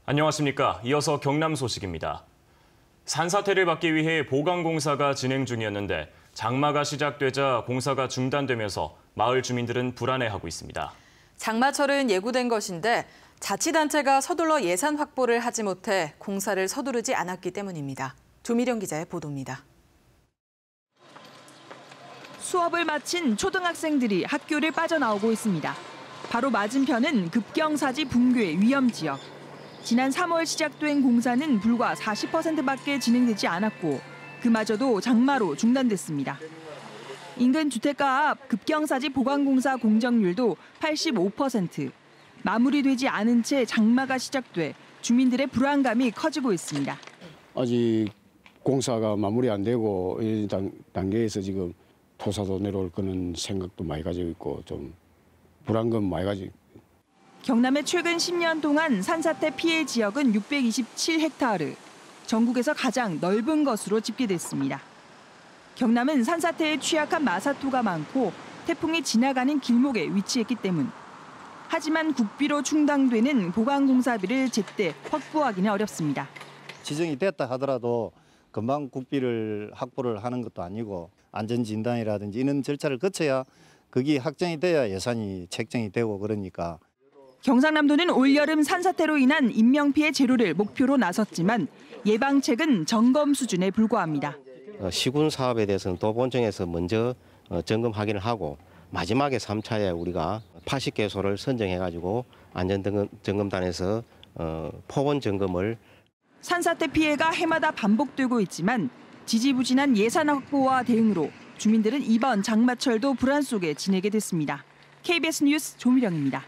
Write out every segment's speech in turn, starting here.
안녕하십니까. 이어서 경남 소식입니다. 산사태를 막기 위해 보강공사가 진행 중이었는데 장마가 시작되자 공사가 중단되면서 마을 주민들은 불안해하고 있습니다. 장마철은 예고된 것인데 자치단체가 서둘러 예산 확보를 하지 못해 공사를 서두르지 않았기 때문입니다. 조미령 기자의 보도입니다. 수업을 마친 초등학생들이 학교를 빠져나오고 있습니다. 바로 맞은편은 급경사지 붕괴 위험 지역. 지난 3월 시작된 공사는 불과 40%밖에 진행되지 않았고 그마저도 장마로 중단됐습니다. 인근 주택가 앞 급경사지 보강공사 공정률도 85%. 마무리되지 않은 채 장마가 시작돼 주민들의 불안감이 커지고 있습니다. 아직 공사가 마무리 안 되고 이 단계에서 지금 토사도 내려올 거는 생각도 많이 가지고 있고 좀 불안감 많이 가지고. 경남의 최근 10년 동안 산사태 피해 지역은 627헥타르, 전국에서 가장 넓은 것으로 집계됐습니다. 경남은 산사태에 취약한 마사토가 많고 태풍이 지나가는 길목에 위치했기 때문. 하지만 국비로 충당되는 보강공사비를 제때 확보하기는 어렵습니다. 지정이 됐다 하더라도 금방 국비를 확보를 하는 것도 아니고 안전진단이라든지 이런 절차를 거쳐야 그게 확정이 돼야 예산이 책정이 되고 그러니까. 경상남도는 올여름 산사태로 인한 인명피해 제로를 목표로 나섰지만 예방책은 점검 수준에 불과합니다. 시군 사업에 대해서는 도본청에서 먼저 점검 확인을 하고 마지막에 3차에 우리가 80개소를 선정해가지고 안전점검단에서 포원 점검을. 산사태 피해가 해마다 반복되고 있지만 지지부진한 예산 확보와 대응으로 주민들은 이번 장마철도 불안 속에 지내게 됐습니다. KBS 뉴스 조미령입니다.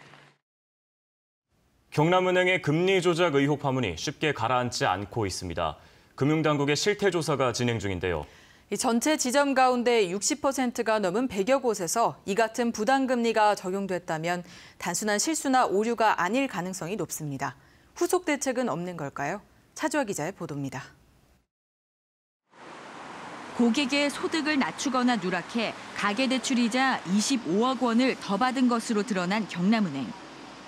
경남은행의 금리 조작 의혹 파문이 쉽게 가라앉지 않고 있습니다. 금융당국의 실태 조사가 진행 중인데요. 전체 지점 가운데 60%가 넘은 100여 곳에서 이 같은 부당금리가 적용됐다면 단순한 실수나 오류가 아닐 가능성이 높습니다. 후속 대책은 없는 걸까요? 차주아 기자의 보도입니다. 고객의 소득을 낮추거나 누락해 가계대출이자 25억 원을 더 받은 것으로 드러난 경남은행.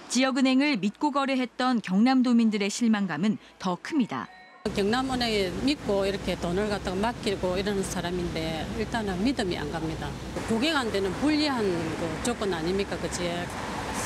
지역은행을 믿고 거래했던 경남도민들의 실망감은 더 큽니다. 경남은행에 믿고 이렇게 돈을 갖다가 맡기고 이러는 사람인데 일단은 믿음이 안 갑니다. 고객한테는 불리한 조건 아닙니까? 그치?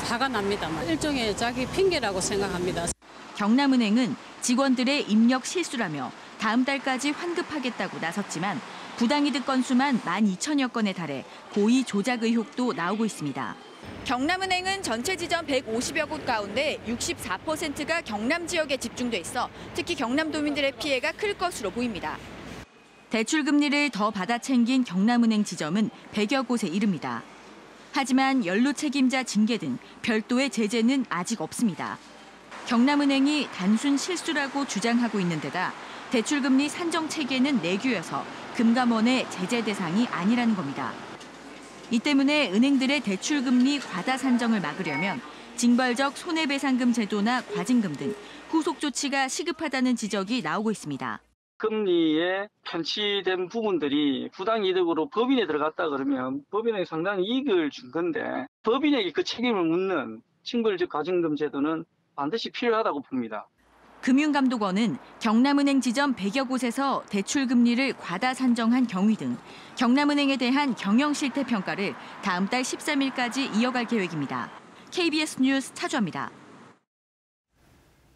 화가 납니다. 일종의 자기 핑계라고 생각합니다. 경남은행은 직원들의 입력 실수라며 다음 달까지 환급하겠다고 나섰지만 부당이득 건수만 12,000여 건에 달해 고의 조작 의혹도 나오고 있습니다. 경남은행은 전체 지점 150여 곳 가운데 64%가 경남 지역에 집중돼 있어 특히 경남도민들의 피해가 클 것으로 보입니다. 대출 금리를 더 받아 챙긴 경남은행 지점은 100여 곳에 이릅니다. 하지만 연루 책임자 징계 등 별도의 제재는 아직 없습니다. 경남은행이 단순 실수라고 주장하고 있는 데다 대출금리 산정 체계는 내규여서 금감원의 제재 대상이 아니라는 겁니다. 이 때문에 은행들의 대출금리 과다 산정을 막으려면 징벌적 손해배상금 제도나 과징금 등 후속 조치가 시급하다는 지적이 나오고 있습니다. 금리에 편취된 부분들이 부당이득으로 법인에 들어갔다 그러면 법인에게 상당히 이익을 준 건데 법인에게 그 책임을 묻는 징벌적 과징금 제도는 반드시 필요하다고 봅니다. 금융감독원은 경남은행 지점 100여 곳에서 대출금리를 과다 산정한 경위 등 경남은행에 대한 경영실태 평가를 다음 달 13일까지 이어갈 계획입니다. KBS 뉴스 차주아입니다.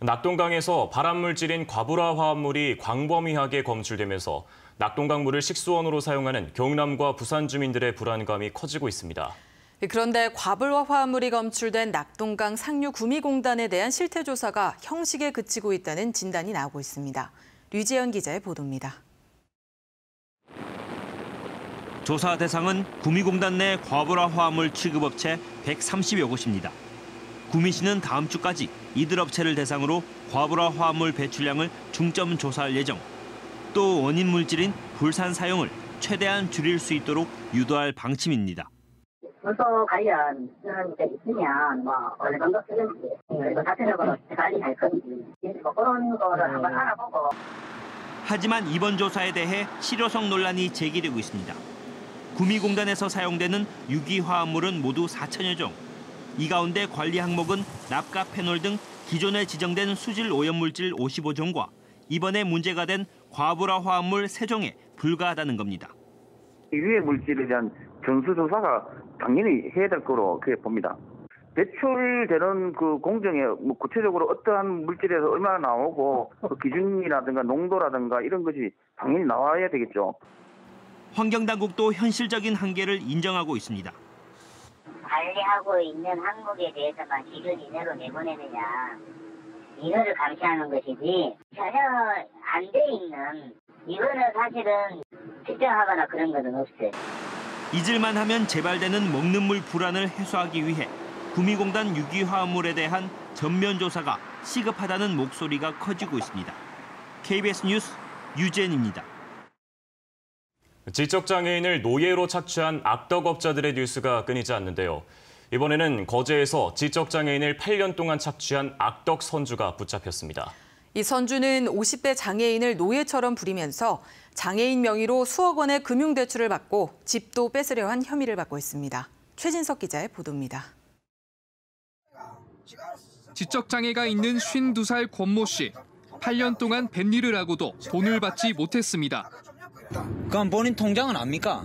낙동강에서 발암물질인 과불화 화합물이 광범위하게 검출되면서 낙동강물을 식수원으로 사용하는 경남과 부산 주민들의 불안감이 커지고 있습니다. 그런데 과불화 화합물이 검출된 낙동강 상류 구미공단에 대한 실태 조사가 형식에 그치고 있다는 진단이 나오고 있습니다. 류지연 기자의 보도입니다. 조사 대상은 구미공단 내 과불화 화합물 취급업체 130여 곳입니다. 구미시는 다음 주까지 이들 업체를 대상으로 과불화 화합물 배출량을 중점 조사할 예정. 또 원인 물질인 불산 사용을 최대한 줄일 수 있도록 유도할 방침입니다. 물소 관련 게 있으면 어느 정도 쓰는지 그리고 자체적으로 관리할 건지 그런 거를 한번 알아보고. 하지만 이번 조사에 대해 실효성 논란이 제기되고 있습니다. 구미공단에서 사용되는 유기화합물은 모두 4천여 종. 이 가운데 관리 항목은 납가페놀 등 기존에 지정된 수질 오염물질 55종과 이번에 문제가 된 과불화 화합물 3종에 불과하다는 겁니다. 유해 물질에 대한 전수조사가 당연히 해야 될 거로 그렇게 봅니다. 배출되는 그 공정에 뭐 구체적으로 어떠한 물질에서 얼마나 나오고 그 기준이라든가 농도라든가 이런 것이 당연히 나와야 되겠죠. 환경당국도 현실적인 한계를 인정하고 있습니다. 관리하고 있는 항목에 대해서만 기준 이내로 내보내느냐, 이거를 감시하는 것이지 전혀 안 돼 있는, 이거는 사실은 특정하거나 그런 것은 없어요. 잊을만 하면 재발되는 먹는 물 불안을 해소하기 위해 구미공단 유기화합물에 대한 전면 조사가 시급하다는 목소리가 커지고 있습니다. KBS 뉴스 유재현입니다. 지적장애인을 노예로 착취한 악덕업자들의 뉴스가 끊이지 않는데요. 이번에는 거제에서 지적장애인을 8년 동안 착취한 악덕 선주가 붙잡혔습니다. 이 선주는 50대 장애인을 노예처럼 부리면서 장애인 명의로 수억 원의 금융대출을 받고 집도 뺏으려 한 혐의를 받고 있습니다. 최진석 기자의 보도입니다. 지적장애가 있는 52살 권모 씨. 8년 동안 뱃일을 하고도 돈을 받지 못했습니다. 그럼 본인 통장은 압니까?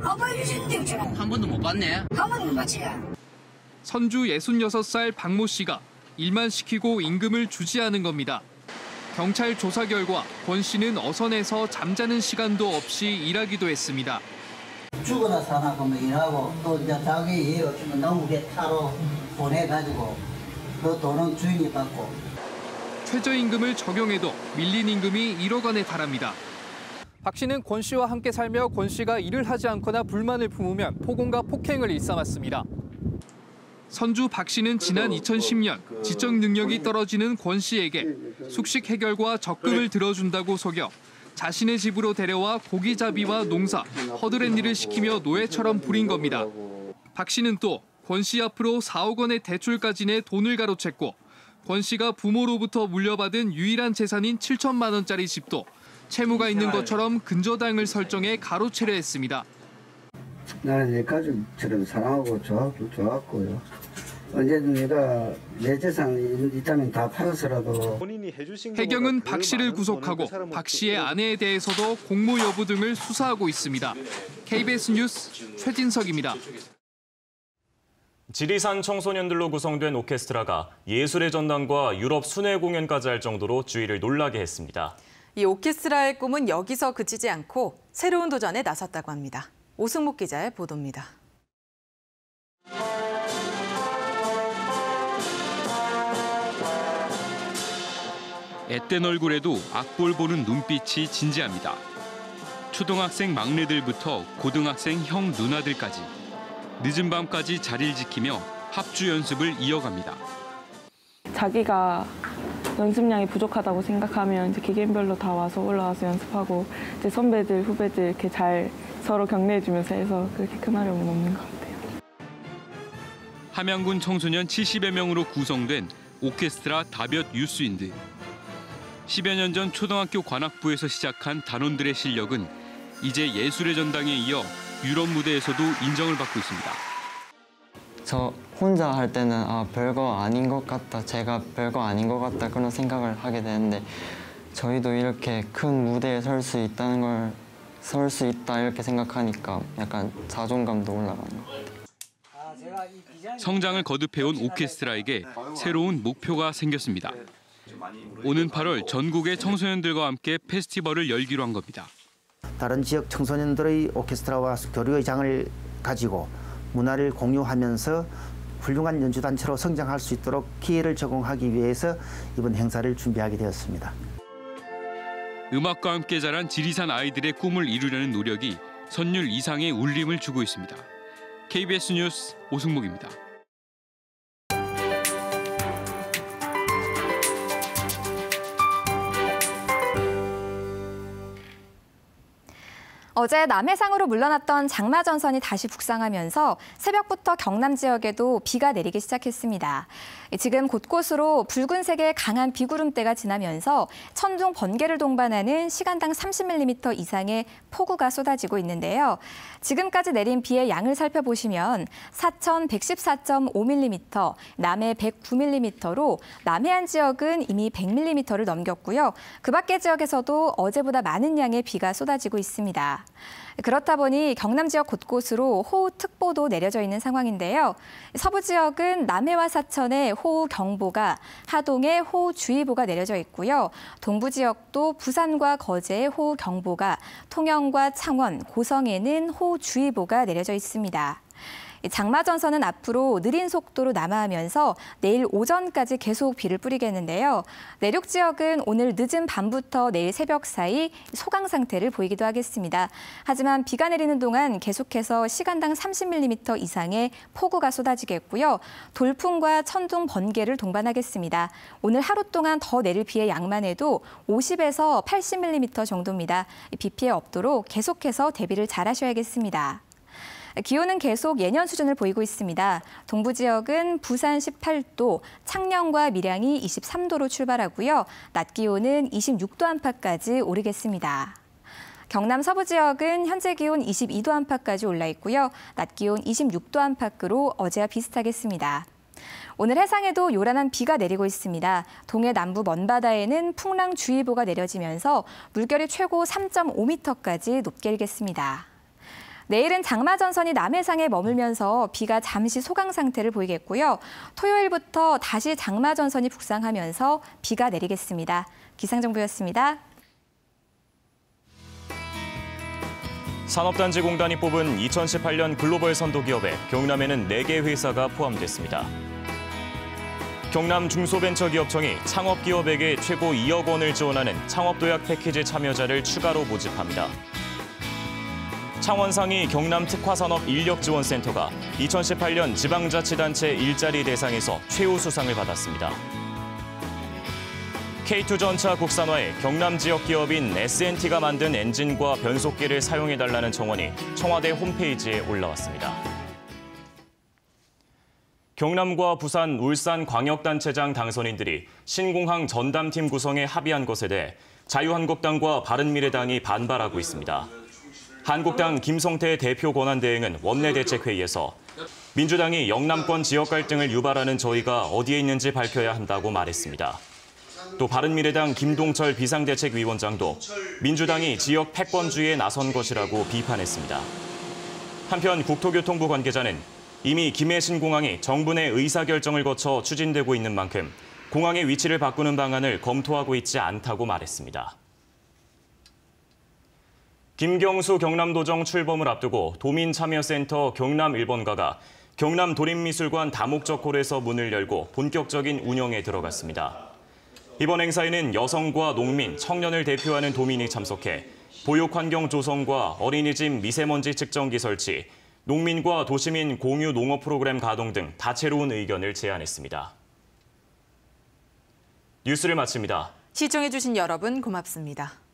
한 번도 못 봤네. 한 번도 못 봤지. 선주 66살 박모 씨가 일만 시키고 임금을 주지 않은 겁니다. 경찰 조사 결과 권 씨는 어선에서 잠자는 시간도 없이 일하기도 했습니다. 죽거나 사나 보면 일하고 또 이제 자기 일 없으면 너무게 타로 보내가지고 그 돈은 주인이 받고. 최저임금을 적용해도 밀린 임금이 1억 원에 달합니다. 박 씨는 권 씨와 함께 살며 권 씨가 일을 하지 않거나 불만을 품으면 폭언과 폭행을 일삼았습니다. 선주 박 씨는 지난 2010년 지적 능력이 떨어지는 권 씨에게 숙식 해결과 적금을 들어준다고 속여 자신의 집으로 데려와 고기잡이와 농사, 허드렛 일을 시키며 노예처럼 부린 겁니다. 박 씨는 또 권 씨 앞으로 4억 원의 대출까지 내 돈을 가로챘고 권 씨가 부모로부터 물려받은 유일한 재산인 7천만 원짜리 집도 채무가 있는 것처럼 근저당을 설정해 가로채려 했습니다. 나는 내 가족처럼 사랑하고 좋았고요. 언제든 내가 내 재산 있다면 다 팔아서라도. 해경은 박 씨를 구속하고 박 씨의 아내에 대해서도 공모 여부 등을 수사하고 있습니다. KBS 뉴스 최진석입니다. 지리산 청소년들로 구성된 오케스트라가 예술의 전당과 유럽 순회 공연까지 할 정도로 주위를 놀라게 했습니다. 이 오케스트라의 꿈은 여기서 그치지 않고 새로운 도전에 나섰다고 합니다. 오승목 기자의 보도입니다. 앳된 얼굴에도 악볼 보는 눈빛이 진지합니다. 초등학생 막내들부터 고등학생 형 누나들까지 늦은 밤까지 자리를 지키며 합주 연습을 이어갑니다. 자기가 연습량이 부족하다고 생각하면 이제 기계별로 다 와서 올라와서 연습하고 이제 선배들, 후배들 이렇게 잘 서로 격려해주면서 해서 그렇게 큰 어려움은 없는 것 같아요. 함양군 청소년 70여 명으로 구성된 오케스트라 다볕 유스윈드. 10여 년 전 초등학교 관악부에서 시작한 단원들의 실력은 이제 예술의 전당에 이어 유럽 무대에서도 인정을 받고 있습니다. 저 혼자 할 때는 별거 아닌 것 같다, 제가 별거 아닌 것 같다 그런 생각을 하게 되는데 저희도 이렇게 큰 무대에 설 수 있다 이렇게 생각하니까 약간 자존감도 올라가는 것 같아요. 성장을 거듭해온 오케스트라에게 새로운 목표가 생겼습니다. 오는 8월 전국의 청소년들과 함께 페스티벌을 열기로 한 겁니다. 다른 지역 청소년들의 오케스트라와 교류의 장을 가지고 문화를 공유하면서 훌륭한 연주단체로 성장할 수 있도록 기회를 제공하기 위해서 이번 행사를 준비하게 되었습니다. 음악과 함께 자란 지리산 아이들의 꿈을 이루려는 노력이 선율 이상의 울림을 주고 있습니다. KBS 뉴스 오승목입니다. 어제 남해상으로 물러났던 장마전선이 다시 북상하면서 새벽부터 경남 지역에도 비가 내리기 시작했습니다. 지금 곳곳으로 붉은색의 강한 비구름대가 지나면서 천둥, 번개를 동반하는 시간당 30mm 이상의 폭우가 쏟아지고 있는데요. 지금까지 내린 비의 양을 살펴보시면 사천 114.5mm, 남해 109mm로 남해안 지역은 이미 100mm를 넘겼고요. 그 밖의 지역에서도 어제보다 많은 양의 비가 쏟아지고 있습니다. 그렇다 보니 경남 지역 곳곳으로 호우특보도 내려져 있는 상황인데요. 서부 지역은 남해와 사천에 호우경보가, 하동에 호우주의보가 내려져 있고요. 동부 지역도 부산과 거제에 호우경보가, 통영과 창원, 고성에는 호우주의보가 내려져 있습니다. 장마전선은 앞으로 느린 속도로 남하하면서 내일 오전까지 계속 비를 뿌리겠는데요. 내륙 지역은 오늘 늦은 밤부터 내일 새벽 사이 소강 상태를 보이기도 하겠습니다. 하지만 비가 내리는 동안 계속해서 시간당 30mm 이상의 폭우가 쏟아지겠고요. 돌풍과 천둥, 번개를 동반하겠습니다. 오늘 하루 동안 더 내릴 비의 양만 해도 50에서 80mm 정도입니다. 비 피해 없도록 계속해서 대비를 잘 하셔야겠습니다. 기온은 계속 예년 수준을 보이고 있습니다. 동부 지역은 부산 18도, 창녕과 밀양이 23도로 출발하고요. 낮 기온은 26도 안팎까지 오르겠습니다. 경남 서부 지역은 현재 기온 22도 안팎까지 올라 있고요. 낮 기온 26도 안팎으로 어제와 비슷하겠습니다. 오늘 해상에도 요란한 비가 내리고 있습니다. 동해 남부 먼바다에는 풍랑주의보가 내려지면서 물결이 최고 3.5m까지 높게 일겠습니다. 내일은 장마전선이 남해상에 머물면서 비가 잠시 소강 상태를 보이겠고요. 토요일부터 다시 장마전선이 북상하면서 비가 내리겠습니다. 기상정보였습니다. 산업단지공단이 뽑은 2018년 글로벌 선도기업에 경남에는 4개 회사가 포함됐습니다. 경남 중소벤처기업청이 창업기업에게 최고 2억 원을 지원하는 창업도약 패키지 참여자를 추가로 모집합니다. 창원상이 경남특화산업인력지원센터가 2018년 지방자치단체 일자리 대상에서 최우수상을 받았습니다. K2 전차 국산화에 경남 지역 기업인 S&T가 만든 엔진과 변속기를 사용해달라는 청원이 청와대 홈페이지에 올라왔습니다. 경남과 부산, 울산 광역단체장 당선인들이 신공항 전담팀 구성에 합의한 것에 대해 자유한국당과 바른미래당이 반발하고 있습니다. 한국당 김성태 대표 권한대행은 원내대책회의에서 민주당이 영남권 지역 갈등을 유발하는 저희가 어디에 있는지 밝혀야 한다고 말했습니다. 또 바른미래당 김동철 비상대책위원장도 민주당이 지역 패권주의에 나선 것이라고 비판했습니다. 한편 국토교통부 관계자는 이미 김해 신공항이 정부 내 의사결정을 거쳐 추진되고 있는 만큼 공항의 위치를 바꾸는 방안을 검토하고 있지 않다고 말했습니다. 김경수 경남도정 출범을 앞두고 도민참여센터 경남 1번가가 경남도립미술관 다목적 홀에서 문을 열고 본격적인 운영에 들어갔습니다. 이번 행사에는 여성과 농민, 청년을 대표하는 도민이 참석해 보육환경 조성과 어린이집 미세먼지 측정기 설치, 농민과 도시민 공유 농업 프로그램 가동 등 다채로운 의견을 제안했습니다. 뉴스를 마칩니다. 시청해주신 여러분 고맙습니다.